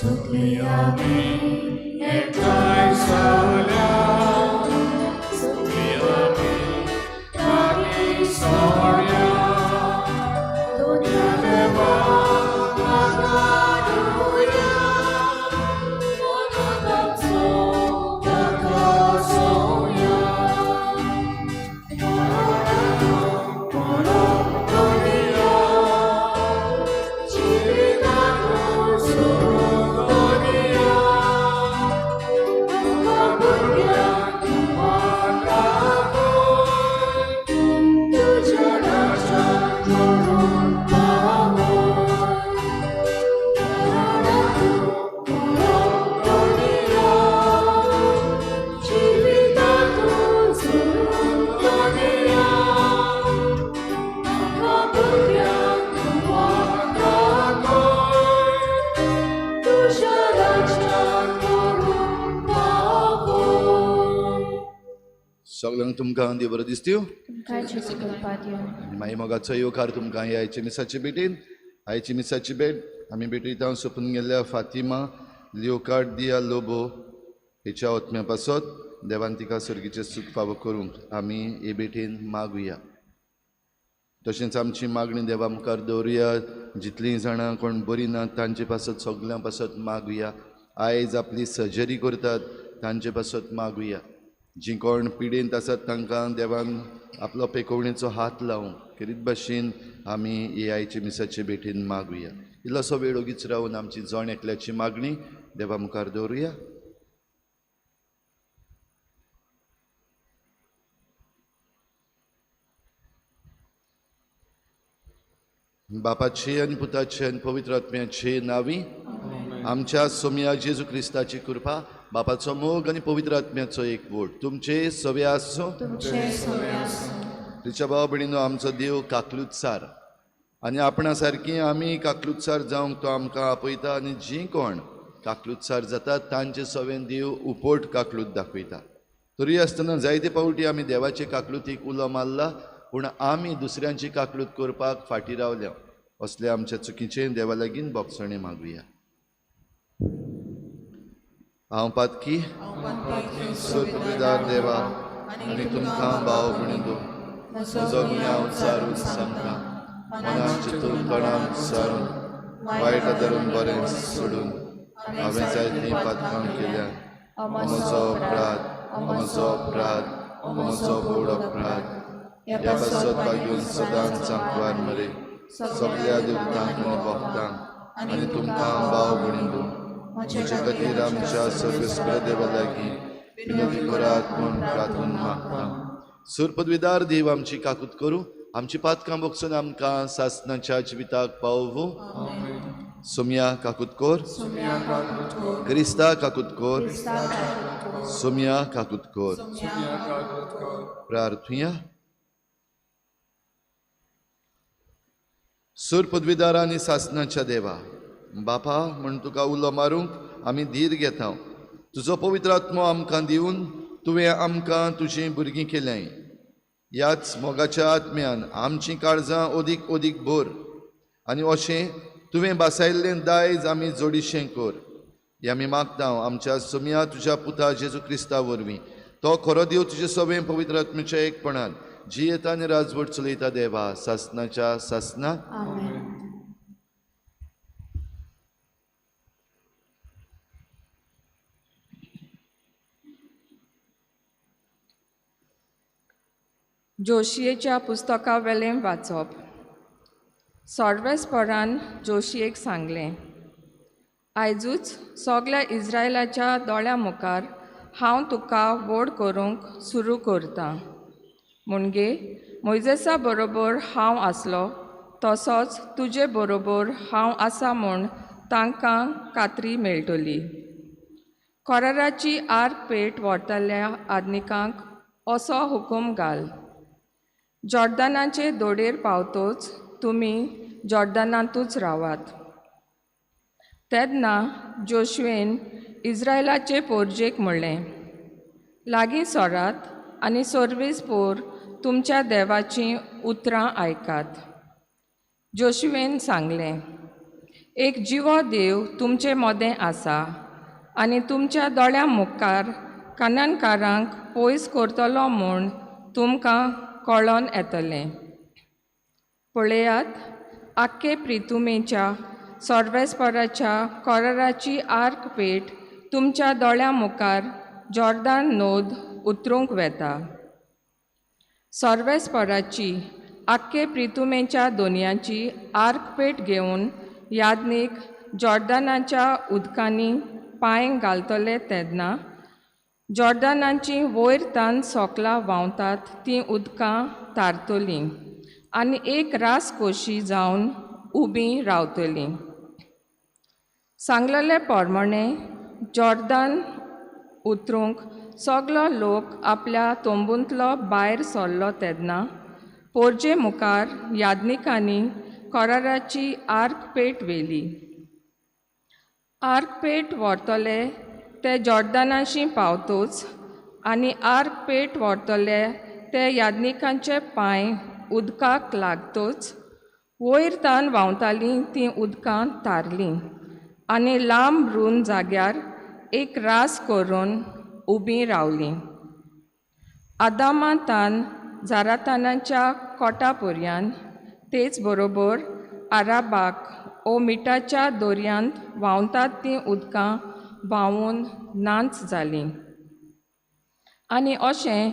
सुखी आमी एकठांय सगळ्या सुखी आमी लागीं सगळ्या दोनया देवा आगारुया मोनोदाचो ताका सोया सगळ्यांक तुमकां देव बरो दिसत्यो तुमकां जेजू करपा दिवं. आनी मागीर मोगाचो येवकार तुमकां ह्या आयचे मिसाची भेटीन आयची मिसाची भेट आमी भेटयता सोपून गेल्ल्या फातिमा लिओकार्ड दिया लोबो हेच्या ओतम्या पासत देवान तिका सर्गीचे सूख फावो करूंक आमी हे भेटेन मागुया. तशेंच आमची मागणी देवा मुखार दवरुया. जितलीं जाणां कोण बरीं नात तांचे पासत सगळ्यां पासत मागुया. आयज आपली सर्जरी करतात तांचे पासत मागुया. जी कोण पिडेंत आसात तांकां देवान आपलो पेकोवणेचो हात लावूं करीत भाशेन आमी हे आयचे मिसाचे भेटेन मागुया. इल्लोसो वेळ ओगीच रावन आमची जण एकल्याची मागणी देवा मुखार दवरुया. बापाचे आनी पुताचे आनी पवित्र आत्म्याचे नांवी आमच्या सोम्या जेजू क्रिस्ताची कृपा बापाचो मोग आनी पवित्र आत्म्याचो एकवट तुमचे सवे आसो. तिच्या भाव भयणीनो आमचो देव काकलुतसार आनी आपणा सारकी आमी काकलुतसार जावंक तो आमकां आपयता आनी जीं कोण काकलुतसार जातात तांचे सवें देव उपोट काकलूत दाखयता. तरी आसतना जायते पावटी आमी देवाचे काकलुतीक उलो मारला पूण आमी दुसऱ्यांची काकलूत करपाक फाटीं रावल्या. असले आमच्या चुकीचें देवा लागीं बोगसणे मागुया. हांव पातकी सुपविदार देवा आनी तुमकां भाव भयणीनो म्हजो गुन्यांव विचारून सांगता. मनान चिंतून तोंडान विचारून वायट धरून बरें सोडून हांवें जायतीं पातकां केल्यां. म्हजो अपराध म्हजो व्हड अपराध ह्या पासत लागून सदांच सांकवार मरे सगळ्या देवतांक आनी भक्तांक आनी तुमकां भाव भयणीनो म्हजे खातीर आमच्या सर्वेस्पर देवा लागीं विनोदी करात म्हूण प्रार्थून मागता. सुरपदवीदार देव आमची काकूत करूं आमची पातकां बगसून आमकां सासणाच्या जिविताक पावूं. सोम्या काकूत कोर क्रिस्ता काकूत कोर सोम्या काकूत कोर. प्रार्थुया. सूर पदवीदार आनी सासणाच्या देवा बापा म्हण तुका उलो मारूंक आमी धीर घेता. तुजो पवित्र आत्मो आमकां दिवन तुवें आमकां तुजीं भुरगीं केल्याय. ह्याच मोगाच्या आत्म्यान आमचीं काळजां ओदीक ओदीक भर आनी अशें तुवें बासायल्लें दायज आमी जोडिशें कर. हें आमी मागता आमच्या सोम्या तुज्या पुता जेजू क्रिस्ता वरवीं. तो खरो देव तुजे सवें पवित्र आत्म्याच्या एकपणान जी येता आनी राजवट चलयता देवा सासणाच्या सासना. जोशयेच्या पुस्तका वेलें वाचप. सोडवेस्परान जोशयेक सांगलें, आयजूच सगल्या इस्रायलाच्या दोळ्या मुखार हांव तुका व्हड करूंक सुरू करतां. म्हणजे मोइजेसा बरोबर हांव आसलो तसोच तुजे बरोबर हांव आसा म्हूण तांकां खात्री मेळटली. कोराराची आर्क पेट व्हरतल्या आदनिकांक असो हुकूम घाल. जॉर्दानाचे दोडेर पावतोच तुमी जॉर्दानांतूच रावात. तेन्ना जोशुवेन इस्रायलाचे पोरजेक म्हणलें, लागीं सोरात आनी सोर्वेस्पोर तुमच्या देवाचीं उतरां आयकात. जोशुवेन सांगलें, एक जिवो देव तुमचे मोदें आसा आनी तुमच्या दोळ्या मुखार कानानकारांक पयस करतलो म्हूण तुमकां कळोन येतलें. पळयात, आख्खे प्रितुमेच्या सर्वेस्पराच्या कोराराची आर्क पेट तुमच्या दोळ्या मुखार जॉर्दान नोद उतरूंक वेता. सर्वेस्पराची आख्खे प्रितुमेच्या दोनयांची आर्क पेट घेवन यादनीक जॉर्दानाच्या उदकांनी पांय घालतले तेन्ना जॉर्दानाची वयर तान सोकलां व्हांवतात तीं उदकां तारतलीं आनी एक रास कोशी जावन उबीं रावतलीं. सांगलेले पोरमणे जॉर्दान उतरूंक सगलो लोक आपल्या तोंबूंतलो भायर सरलो तेन्ना पोरजे मुखार यादनिकांनी कोराराची आर्क पेट व्हेली. आर्क पेट व्हरतले ते जॉर्दानाशी पावतूच आनी आर्क पेट व्हरतले ते यादनिकांचे पांय उदकाक लागतूच वयर तान व्हांवतालीं तीं उदकां तारलीं आनी लांब रून जाग्यार एक रास करून उबीं रावलीं. आदामा तान जारातानाच्या कोटा पर्यान तेच बरोबर आराबाक ओ मिठाच्या दोरयांत व्हांवतात तीं उदकां व्हांवून नाच जालीं. आनी अशें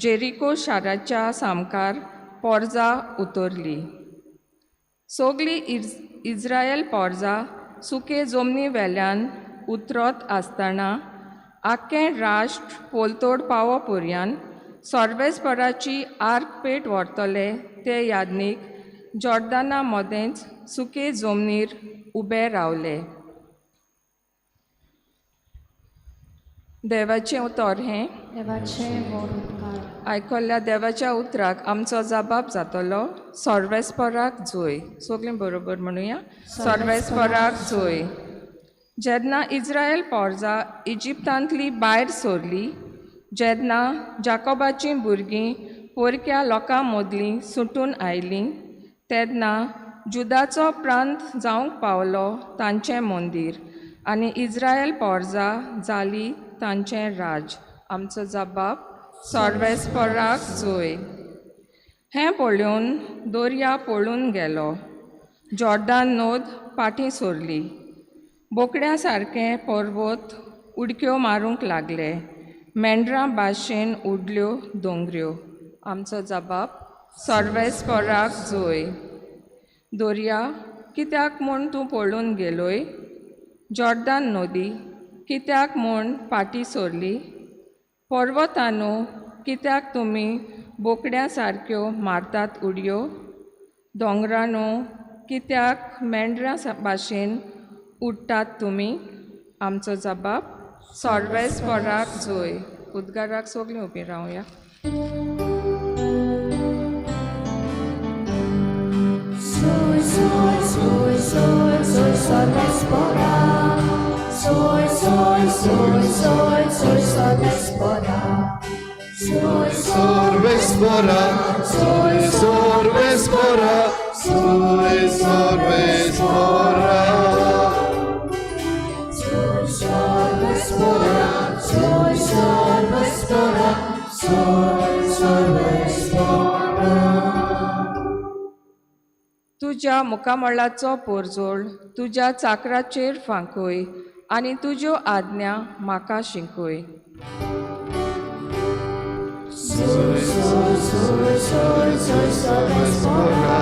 जेरिको शाराच्या सामकार पोरजां उतोरलीं. सोगलीं इज्रायल पोरजां सुके जमनी वेल्यान उतरत आसतना आख्खें राष्ट्र पोलतोड पावो पर्यान सर्वेस्पराची आर्क पेट व्हरतले ते यादनीक जॉर्दाना मदेंच सुके जमनीर उबे रावले. देवाचें उतर हें देवाचे वर उद्गार. आयकल्ल्या देवाच्या उतराक आमचो जबाब जातलो सर्वेस्पराक जोय. सगळीं बरोबर म्हणुया, सर्वेस्पराक जोय. जेन्ना इज्रायल पोरजां इजिप्तांतली भायर सरलीं, जेन्ना जाकोबाचीं भुरगीं पोरक्या लोकां मदलीं सुटून आयलीं, तेन्ना जुदाचो प्रांत जावंक पावलो तांचें मंदीर आनी इज्रायल पोरजां जालीं तांचें राज. आमचो जबाब सर्वेस्पराक जोय. हें पळोवन दर्या पळून गेलो. जॉर्दान नोद फाटीं सरली. बोकड्या सारके पर्वत उडक्यो मारूंक लागले. मेंढरां भाशेन उडल्यो दोंगऱ्यो. आमचो जबाब सर्वेस्पराक जोय. दर्या, कित्याक म्हूण तूं पळून गेलोय? जॉर्दान नदी, कित्याक म्हूण फाटीं सरली? पर्वतांनो, कित्याक तुमी बोकड्या सारक्यो मारतात उडयो? दोंगरांनो, कित्याक मेंढरां भाशेन उडटात तुमी? आमचो जबाब सर्वेस्पराक जोय. उद्गाराक सगळीं उबीं रावया. Soy, soy, soy, soy, soy Sodespora. Soy, soy, soy, soy, soy Sodespora. Soy, Sorvespora, soy sorvespora, soy sorvespora. soy Sodespora. Soy Sodespora. Soy Sodespora. तुज्या मुखामळाचो पोरजोळ तुज्या चाकराचेर फांकय आनी तुज्यो आज्ञा म्हाका शिंकय. Soy, soy, soy, soy, soy Sodespora.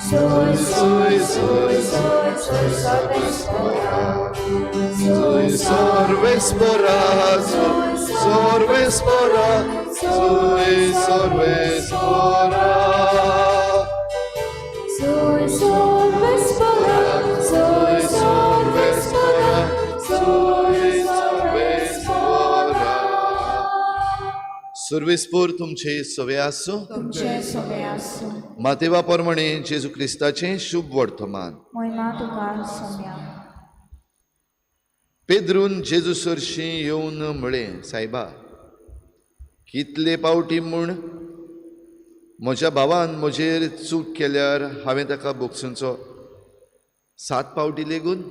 Soy, soy, soy, soy, soy Sodespora. Soy sorvespora, soy sorvespora, soy sorvespora. Soy Sodespora. Soy Sodespora. Soy Sodespora. सर्वेस्पोर तुमचे सवे आसूं. तुमचे सगळे आसूं. मातेवा पोरमणे जेजू क्रिस्ताचें शुभ वर्तमान. महिमा तुका सोम्या. पेद्रून जेजू सरशीं येवन म्हळें, सायबा, कितले पावटी म्हूण म्हज्या भावान म्हजेर चूक केल्यार हांवें ताका बोगसूंचो. 7 पावटी लेगून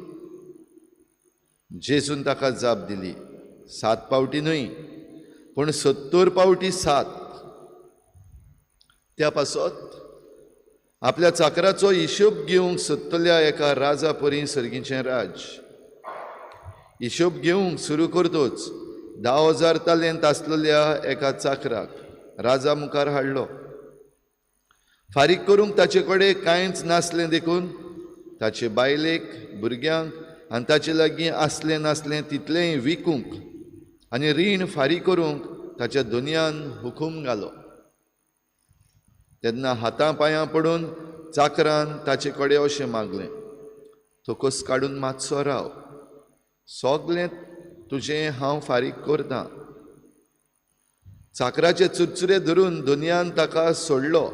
जेजून ताका जाप दिली. 7 पावटी न्हय पूण 70 पावटी 7. त्या पासत आपल्या चाकराचो हिशोब घेवंक सोदतल्या एका राजा परी सर्गीचें राज. हिशोब घेवंक सुरू करतोच 10,000 तालेंत आसलेल्या एका चाकराक राजा मुखार हाडलो. फारीक करूंक ताचे कडेन कांयच नासलें देखून ताचे बायलेक, भुरग्यांक आनी ताचे लागीं आसलें नासलें तितलेंय विकूंक आनी रीण फारीक करूंक ताच्या दोनयान हुकूम घालो. तेन्ना हातां पांयां पडून चाकरान ताचे कडेन अशें मागलें, तोकोस काडून मातसो राव, सोगलें तुजें हांव फारीक करतां. चाकराचे चुरचुरे धरून दोनयान ताका सोडलो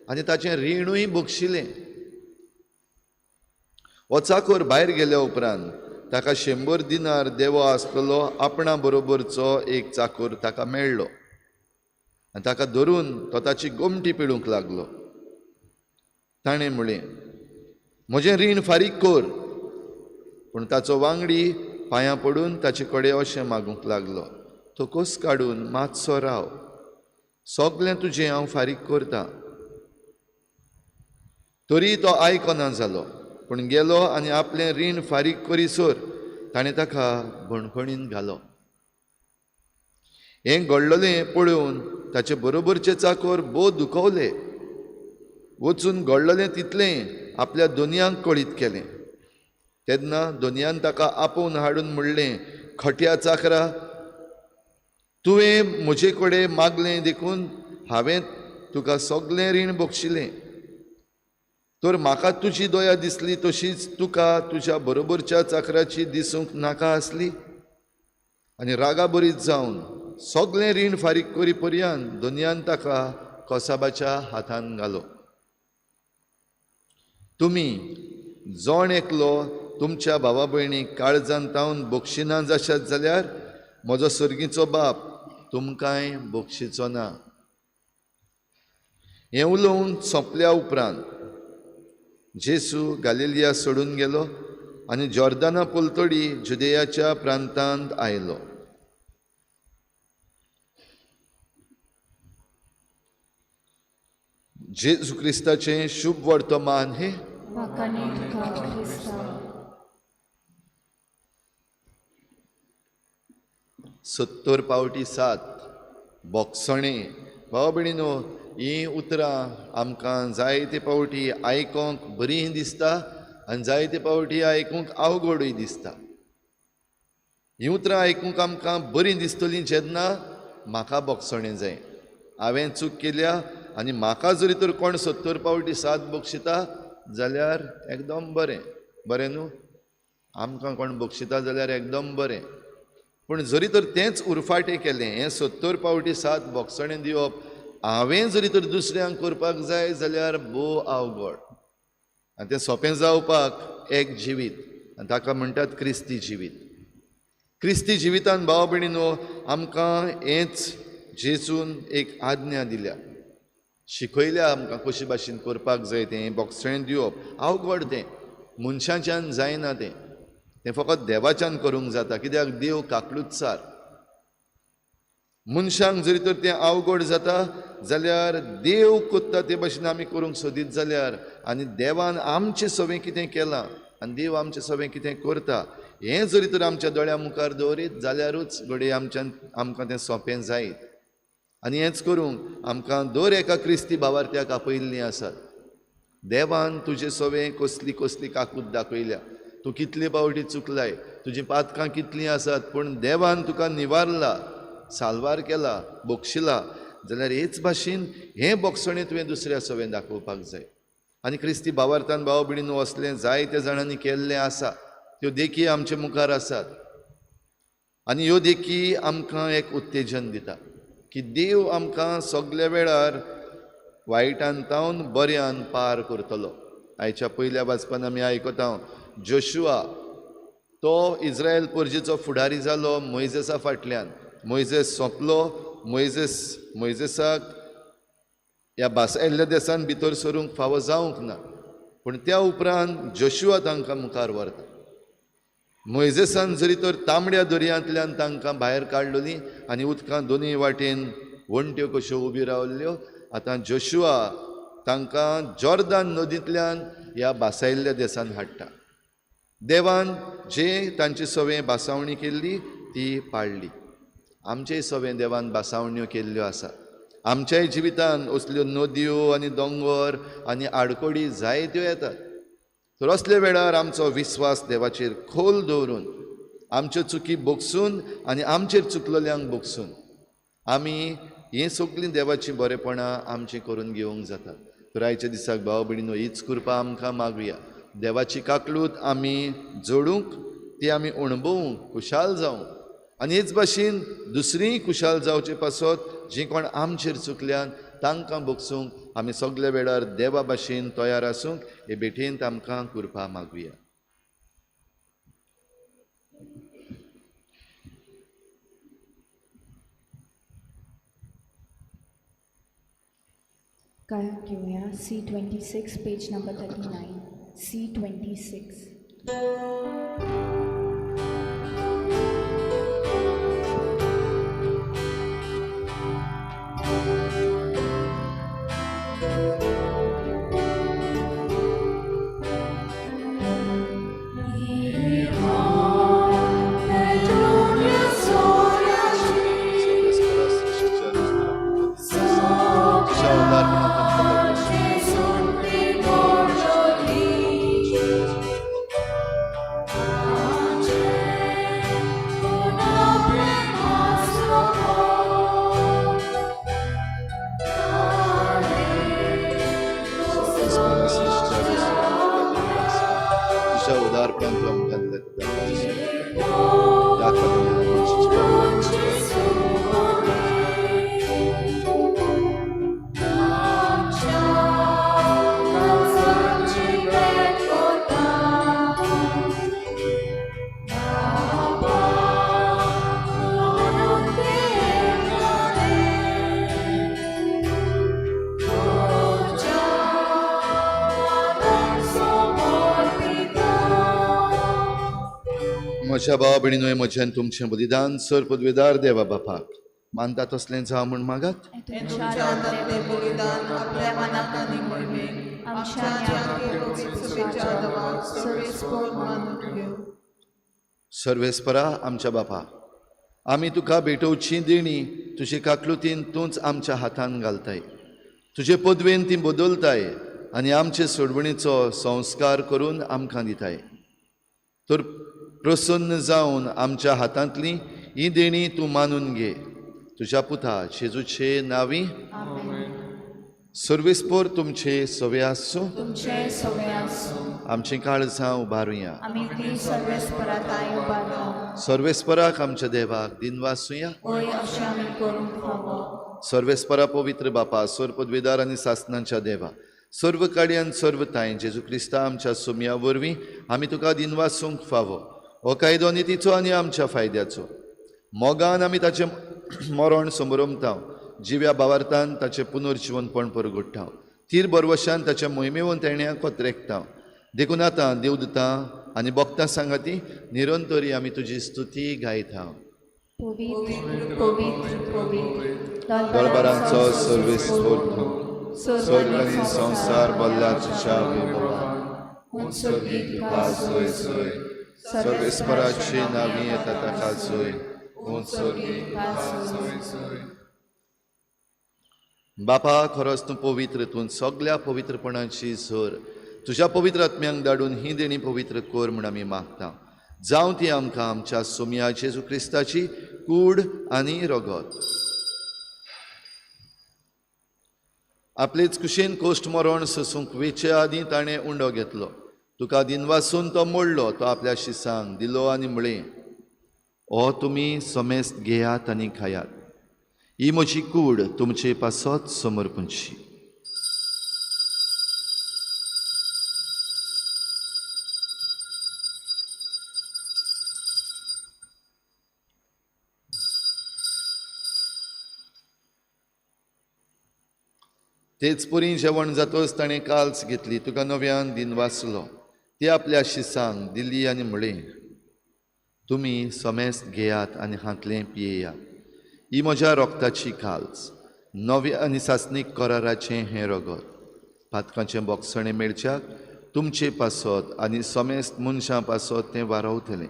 आनी ताचें रीणूय बक्षिलें. हो चाकोर भायर गेल्या उपरांत ताका 100 दिनार देवो आसतलो आपणा बरोबरचो एक चाकोर ताका मेळ्ळो आनी ताका धरून तो ताची गोमटी पिळूंक लागलो. ताणें म्हळें, म्हजें रीण फारीक कर. पूण ताचो वांगडी पांयां पडून ताचे कडेन अशें मागूंक लागलो, तोकोस काडून मातसो राव, सोगलें तुजें हांव फारीक करतां. तरी तो आयकना जालो पूण गेलो आनी आपलें रीण फारीक करीसर ताणें ताका भणभणीन घालो. हें घडलेलें पळोवन ताचे बरोबरचे चाकोर भोव दुखवले. वचून घडलेलें तितलें आपल्या दोनयांक कळीत केलें. तेन्ना दोनयान ताका आपोवन हाडून म्हणलें, खट्या चाकरा, तुवें म्हजे कडेन मागलें देखून हांवें तुका सगलें रीण बक्षिलें. तर म्हाका तुजी दया दिसली तशीच तुका तुज्या बरोबरच्या चाकराची दिसूंक नाका आसली. आनी रागा बरीच जावन सगलें रीण फारीक करी पर्यंत दोनयान ताका कोसाबाच्या हातान घालो. तुमी जोण एकलो तुमच्या भावा भयणीक काळजान तावन बक्षिना जाशात जाल्यार म्हजो सर्गीचो बाप तुमकांय बक्षिचो ना. हें उलोवन सोंपल्या उपरांत जेसू गालिलिया सोडून गेलो आनी जॉर्दाना पलतडी जुदेयाच्या प्रांतांत आयलो. जेजू क्रिस्ताचें शुभ वर्तमान हे म्हाका नेमका क्रिस्ता. 70 पावटी 7 बोगसणें. भावा भयणीनो, हीं उतरां आमकां जायते पावटी आयकोंक बरीं दिसता आनी जायते पावटी आयकूंक अवघडूय दिसता. हीं उतरां आयकूंक आमकां बरीं दिसतलीं जेन्ना म्हाका बोगसणें जाय, हांवें चूक केल्या आनी म्हाका जरी तर कोण 70 पावटी 7 बक्षिता जाल्यार एकदम बरें. बरें न्हू? आमकां कोण बक्षिता जाल्यार एकदम बरें. पूण जरी तर तेंच उरफाटें केलें, हें 70 पावटी 7 बोगसणें दिवप हांवें जरी तर दुसऱ्यांक करपाक जाय जाल्यार भोव अवघड. आनी तें सोंपें जावपाक एक जिवीत, आनी ताका म्हणटात क्रिस्ती जिवीत. क्रिस्ती जिवितान भाव भयणीनो आमकां हेंच जेजून एक आज्ञा दिल्या, शिकयल्या आमकां कशे भाशेन करपाक जाय. तें बोगसणें दिवप अवघड, तें मनशाच्यान जायना. तें फकत देवाच्यान करूंक जाता, कित्याक देव काकलुत्सार. मनशांक जरी तर तें अवघड जाता जाल्यार देव कोत्ता ते भाशेन आमी करूंक सोदीत जाल्यार, आनी देवान आमचें सगळें कितें केलां आनी देव आमचें सगळें कितें करता हें जरी तर आमच्या दोळ्या मुखार दवरीत जाल्यारूच घडये आमकां तें सोंपें जायत. आनी हेंच करूंक आमकां दर एका क्रिस्ती भावार्थ्याक आपयल्लीं आसात. देवान तुजें सगळें कसली कसली काकूट दाखयल्या. तूं कितले पावटी चुकलाय, तुजीं पातकां कितलीं आसात, पूण देवान तुका निवारला, साल्वार केला, बक्षिला जाल्यार हेच भाशेन हें बोगसणें तुवें दुसऱ्या सगळें दाखोवपाक जाय. आनी क्रिस्ती भावार्थान भाव भयणीनो असलें जायते जाणांनी केल्लें आसा. त्यो देखी आमचे मुखार आसात आनी ह्यो देखी आमकां एक उत्तेजन दिता की देव आमकां सगल्या वेळार वायटांतावन बऱ्यान पार करतलो. आयच्या पयल्या वाचपान आमी आयकता जोशुआ तो इस्रायल परजेचो फुडारी जालो मोइजेसा फाटल्यान. मोइजेस सोंपलो, मोइजेसाक ह्या भासायल्ल्या देसान भितर सरूंक फावो जावंक ना. पूण त्या उपरांत जोशुआ तांकां मुखार व्हरता. मोइजेसान जरी तर तांबड्या दर्यांतल्यान तांकां भायर काडलोली आनी उदकां दोनूय वाटेन वणट्यो कश्यो उबी रावल्ल्यो, आतां जोशुआ तांकां जॉर्दान नदींतल्यान ह्या बासायल्ल्या देशांत हाडटा. देवान जे तांचे सवें बासावणी केल्ली ती पाळ्ळी. आमचेय सवें देवान बासावण्यो केल्ल्यो आसा. आमच्याय जिवितांत असल्यो नदयो आनी दोंगर आनी आडकोडी जायत्यो येतात. तर असले वेळार आमचो विस्वास देवाचेर खोल दवरून, आमच्यो चुकी बोगसून आनी आमचेर चुकलोल्यांक बोगसून आमी ही सगळीं देवाची बरेपणां आमची करून घेवंक जाता. तर आयच्या दिसाक भाव भयणीनो, हीच कृपा आमकां मागुया. देवाची काकलूत आमी जोडूंक, ती आमी अणभवूंक, खुशाल जावंक, आनी हेच भाशेन दुसरीय खुशाल जावचे पासत जीं कोण आमचेर चुकल्यान तांकां बोगसूंक आमी सगळे वेळार देवा भाशेन तयार आसूंक हे भेटेंत आमकां कृपा मागुया. गायक घेऊया C26 पेज नंबर 39. C26. म्हज्या भावा भयणीनो, म्हज्यान तुमचें बलिदान सर पदवेदार देवा बापाक मानता तसलें जावं म्हूण मागात. सर्वेस्परा आमच्या बापा, आमी तुका भेटोवची देणी तुजे काकलुतीन तूंच आमच्या हातान घालताय. तुजे पदवेन ती बदलताय आनी आमचे सोडवणीचो संस्कार करून आमकां दिताय. तर प्रसन्न जावन आमच्या हातांतली ही देणी तूं मानून घे. तुज्या पुता जेजूचे नांवी. सर्वेस्पर तुमचे सवे आसूं. आमची काळजां उबारुया. सर्वेस्पराक आमच्या देवाक दिनवासुया. सर्वेस्परा पवित्र बापा, सर पदवेदार आनी सासणांच्या देवा, सर्व काड्यान सर्व ताय जेजू क्रिस्ता आमच्या सोमया वरवीं आमी तुका दिनवासूंक फावो. हो कायदो नितीचो आनी आमच्या फायद्याचो. मोगान आमी ताचें मरण समरमतांव, जिव्या भावार्थान ताचें पुनर्जीवनपण परगट्टांव, तीर बरवशान ताच्या मोहिमेवून तेण्याक कोत्रेकतांव. देखून आतां देवदूतां आनी भक्तां सांगाती निरंतरी आमी तुजी स्तुती गायतांव. दरबारांचो सर्वेस्पर तूं, स्वर्ग आनी संसार भल्ला तुज्या वैभवान. सर्वेस्पराची नांवी येता ताका जोय. बापा, खरोच तूं पवित्र, तूं सगळ्या पवित्रपणाची झर तुज्या पवित्र आत्म्यांक धाडून ही देणी पवित्र कर म्हूण आमी मागता. जावं ती आमकां आमच्या सोमया जेजू क्रिस्ताची कूड आनी रगत. आपलेच कुशेन कोश्ट मरण सोसूंक वेचे आदीं ताणें उंडो घेतलो. तुका दिनवासून तो मोडलो. तो आपल्या शिसांक दिलो आनी म्हळें, हो तुमी समेस्त घेयात आनी खायात. ही म्हजी कूड तुमचे पासत समर्पणची. तेच परी जेवण जातोच ताणें काल्स घेतली, तुका नव्यान दिन वाचलो. ती आपल्या शिसांक दिली आनी म्हळें, तुमी समेस्त घेयात आनी हातलें पियेयात. ही म्हज्या रोगताची काल्स, नवे आनी सासणीक कराराचें हें रगत. पातकाचें बोगसणें मेळच्याक तुमचे पासत आनी समेस्त मनशां पासत तें वारवतलें.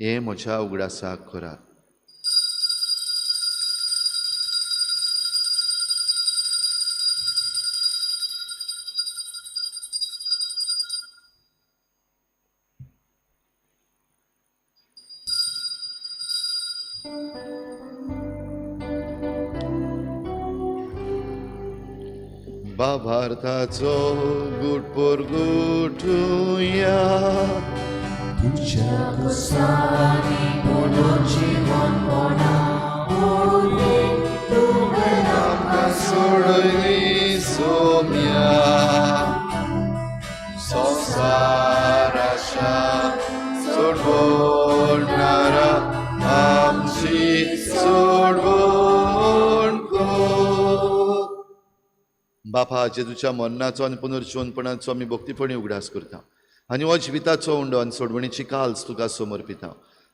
हें म्हज्या उगडासाक करात. भावार्थाचो गुटपोर गुटुया. तुझ्या कुसानी म्हणून जीवनपणा ओले तुवें आमकां सोडली सोम्या संसाराच्या सोडवणारा आमची सोडवण कर. बापा, जेजूच्या मरणाचो आनी पुनर्जीवनपणाचो आमी भक्तीपणी उगडास करता आनी हो जिविताचो उंडो आनी सोडवणीची काल्स तुका समर्पिता.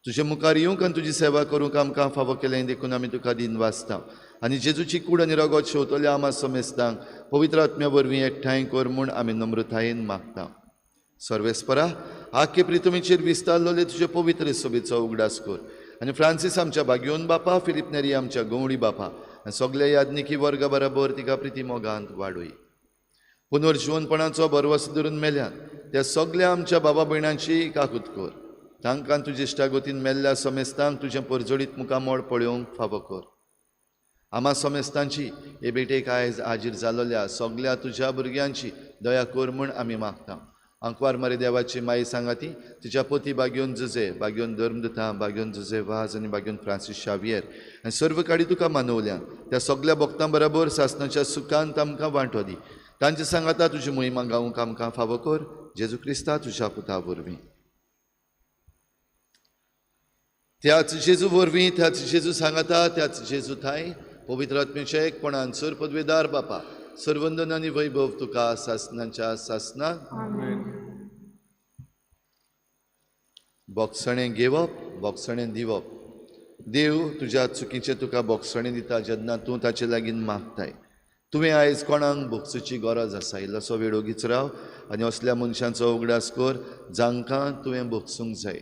तुजे मुखार येवंक आनी तुजी सेवा करूंक आमकां फावो केलें देखून आमी तुका दिन वाचता आनी जेजूची कूड आनी रगत शेवतल्या आमा समेस्तांक पवित्र आत्म्या वरवीं एकठांय कर म्हूण आमी नम्रतायेन मागता. सर्वेस्परा, आख्खे प्रितुमेचेर विस्तारलोले तुजे पवित्र सोबेचो उगडास कर आनी फ्रांसीस आमच्या भाग्योन बापा, फिलिप नेरी आमच्या गवळी बापा आनी सगल्या याज्ञिकी वर्गा बरोबर तिका प्रिती मोगांत वाडोय. पुनर्जीवनपणाचो बरवस धरून मेल्यान त्या सगल्या आमच्या बाबा भयणांची काकूत कर. तांकां तुजे इश्टागोतीन मेल्ल्या समेस्तांक तुजें परजोडीत मुखामोळ पळोवंक फावो कर. आमा समेस्तांची हे भेटेक आयज हाजीर जालोल्या सगल्या तुज्या भुरग्यांची दया कर म्हूण आमी मागता. अंकवार मरे देवाची माई सांगाती, तिच्या पोती बाग्योन जुजे, बाग्योन धर्मदता, बाग्योन जुजे वाज आनी बाग्योन फ्रांसीस शावियर आनी सर्व काडी तुका मानवल्यान त्या सगल्या भक्तां बरोबर सासणाच्या सुखांत आमकां वांटो दी. तांचे सांगाता तुजी मोहिमा गावंक आमकां फावो कर. जेजू क्रिस्ता तुज्या पुता वरवीं. त्याच जेजू वरवीं, त्याच जेजू सांगाता, त्याच जेजू थाय पवित्र आत्म्याच्या एकपणान सर पदवेदार बापा, सर्वंदन आनी वैभव तुका सासणाच्या सासणाक. बोगसणें घेवप, बोगसणें दिवप. देव तुज्या चुकीचें तुका बोगसणें दिता जेन्ना तूं ताचे लागीं मागताय. तुवें आयज कोणाक बोगसूची गरज आसा, इल्लोसो वेळ ओगीच राव आनी असल्या मनशांचो उगडास कर जांकां तुवें बोगसूंक जाय.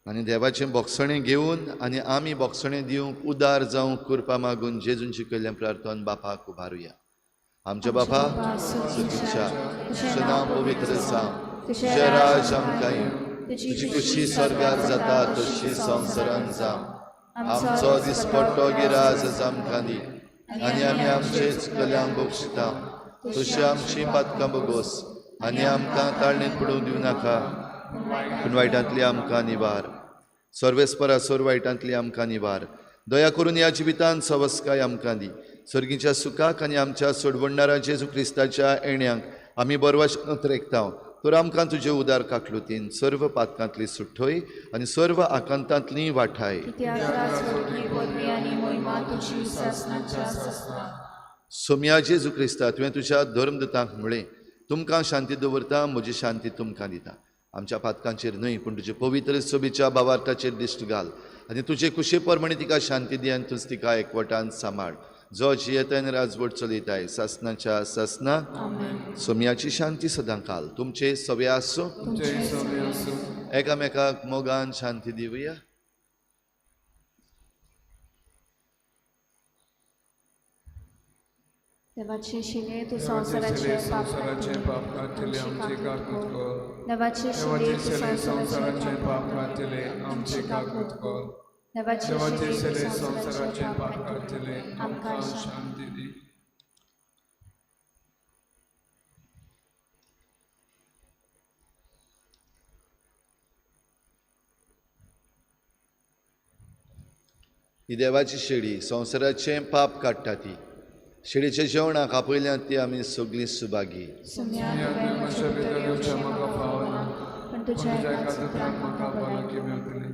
आनी देवाचें बोगसणें घेवन आनी आमी बोगसणें दिवंक उदार जावंक कृपा मागून जेजून शिकयल्लें प्रार्थन बापाक उबारुया. आमच्या बापा, तुझें नांव पवित्र जावं, तुजें राज आमकां येवं, तुजी खुशी स्वर्गार जाता तशी संवसारांत जावं. आमचो दिसपट्टो गिराज आमकां दी आनी आमी आमचे चुकल्यांक बक्षिता तशी आमची पातकां बोगोस आनी आमकां ताळणेंत पडूंक दिवं नाका पूण वायटांतली आमकां निवार. सर्वेस्परा, सर वायटांतली आमकां निवार. दया करून ह्या जिवितांत सवस्काय आमकां दी. सर्गीच्या सुखाक आनी आमच्या सोडवणाऱ्या जेजू क्रिस्ताच्या येण्याक आमी बरवाशांत रेखताव. तर आमकां तुजे उदार काकलुतीन सर्व पातकांतली सुट्टोय आनी सर्व आकांतांतली वाठाय. सोम्या जेजू क्रिस्ता, तुवें तुज्या धर्मदतांक म्हळें, तुमकां शांती दवरता, म्हजी शांती तुमकां दिता. आमच्या पातकांचेर न्हय पूण तुजे पवित्र सोबीच्या भावार्थाचेर दिश्ट घाल आनी तुजे कुशे प्रमाणे तिका शांती दी आनी तुज तिका एकवटान सांबाळ. जो जियेतान राजवट चलयताय सासणाच्या सासणाक. सोम्याची शांती सदां काल तुमचे सवे आसूं. एकामेकाक मोगान शांती दिवया. देवाचे शिले तू संसाराचे पाप काढले आमचे काकूत कर. देवाचे शिले तू संसाराचे पाप काढले आमचे काकूत कर. देवाचे शिले संसाराचे पाप काढले आमकां शांती दी. ही देवाची शेळी संसाराचें पाप काडटा ती. शेळीच्या जेवणाक आपयल्यांत ती आमी सगळीं सुभागी. पण तुझ्या एकाच उतराक म्हाका भलायकी मेळटली.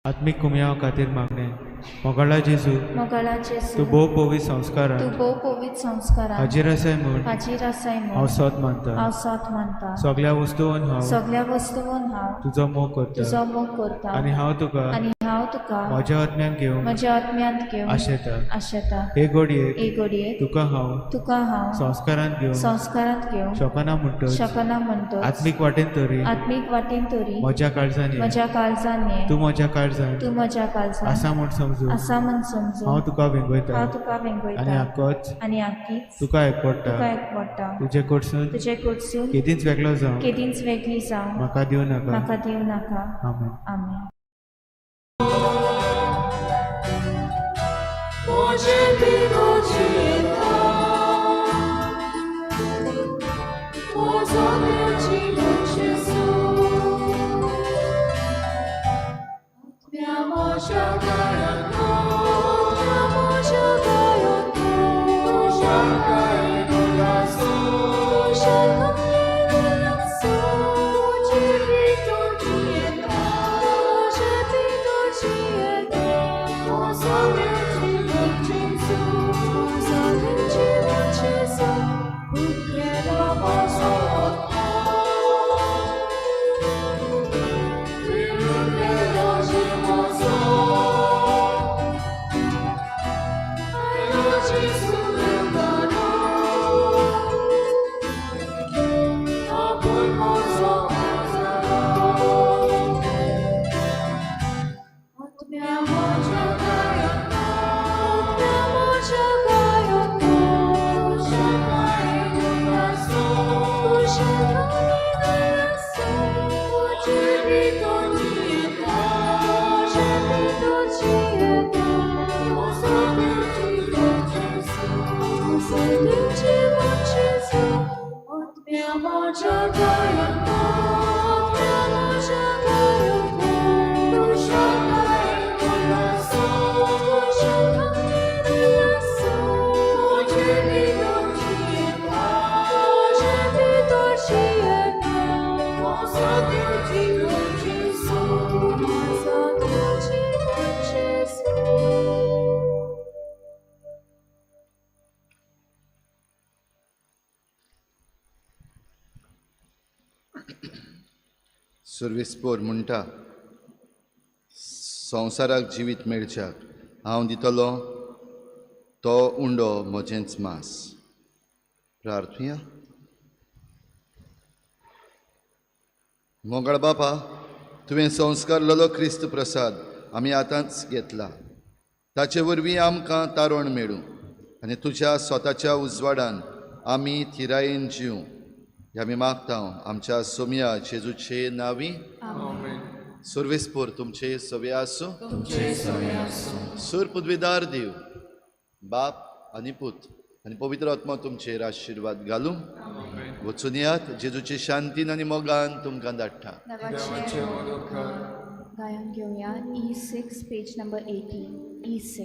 आत्मिक कुमयाव खातीर मागणे. मोगाळा जेजू, मोगाळा जेजू, तूं भोव पवित्र संस्कारान तूं भोव पवित्र संस्कारान हाजीर आसाय म्हूण हाजीर आसाय हांव म्हूण सोत मानता. हांव साथ मानता. सगळ्या वस्तूंन हांव सगळ्या वस्तूंन हांव तुजो मोग करता तुजो मोग करता. आनी हांव तुका आनी हांव तुका म्हज्या आत्म्यान घेवंक म्हज्या आत्म्यांत घेवन आशेता. आशेता. हे घडयेक एक घडयेक तुका हांव हांव संस्कारान घेवंक संस्कारांत घेवन शकना म्हणटच शकना म्हणटच आत्मीक वाटेन तरी आत्मीक वाटेन तरी म्हज्या काळजान ये. म्हज्या काळजान ये. तूं म्हज्या काळजान तूं म्हज्या काळजान आसा म्हूण समजून आसा म्हूण समजून हांव तुका वेंगयता हांव तुका आनी वेंगयता आक्कोच आनी आख्खीच तुका एकवडटा. तुका एकवडटा. तुजे कडसून तुजे कडसून केदींच वेगळो जावं केदींच वेगळी जावं म्हाका दिवं नाका. म्हाका दिवं नाका. आमेन. आमेन. सर्वेस्पोर म्हणटा, संवसाराक जिवीत मेळच्याक हांव दितलो तो उंडो म्हजेंच मास. प्रार्थुया. मोगाळ बापा, तुवें संस्कारलेलो क्रिस्त प्रसाद आमी आतांच घेतला. ताचे वरवीं आमकां तारण मेळूं आनी तुज्या स्वताच्या उजवाडान आमी थिरायेन जिवूं हें आमी मागतां आमच्या सोम्या जेजूचे नांवी. सर्वेस्पोर तुमचे सवे आसूं. सुर पदवीदार देव बाप आनी पूत आनी पवित्र आत्मा तुमचेर आशिर्वाद घालूं. वचून यात. जेजूचे शांतीन आनी मोगान तुमकां धाडटा. गायन घेवया. E6 page number 18. E6.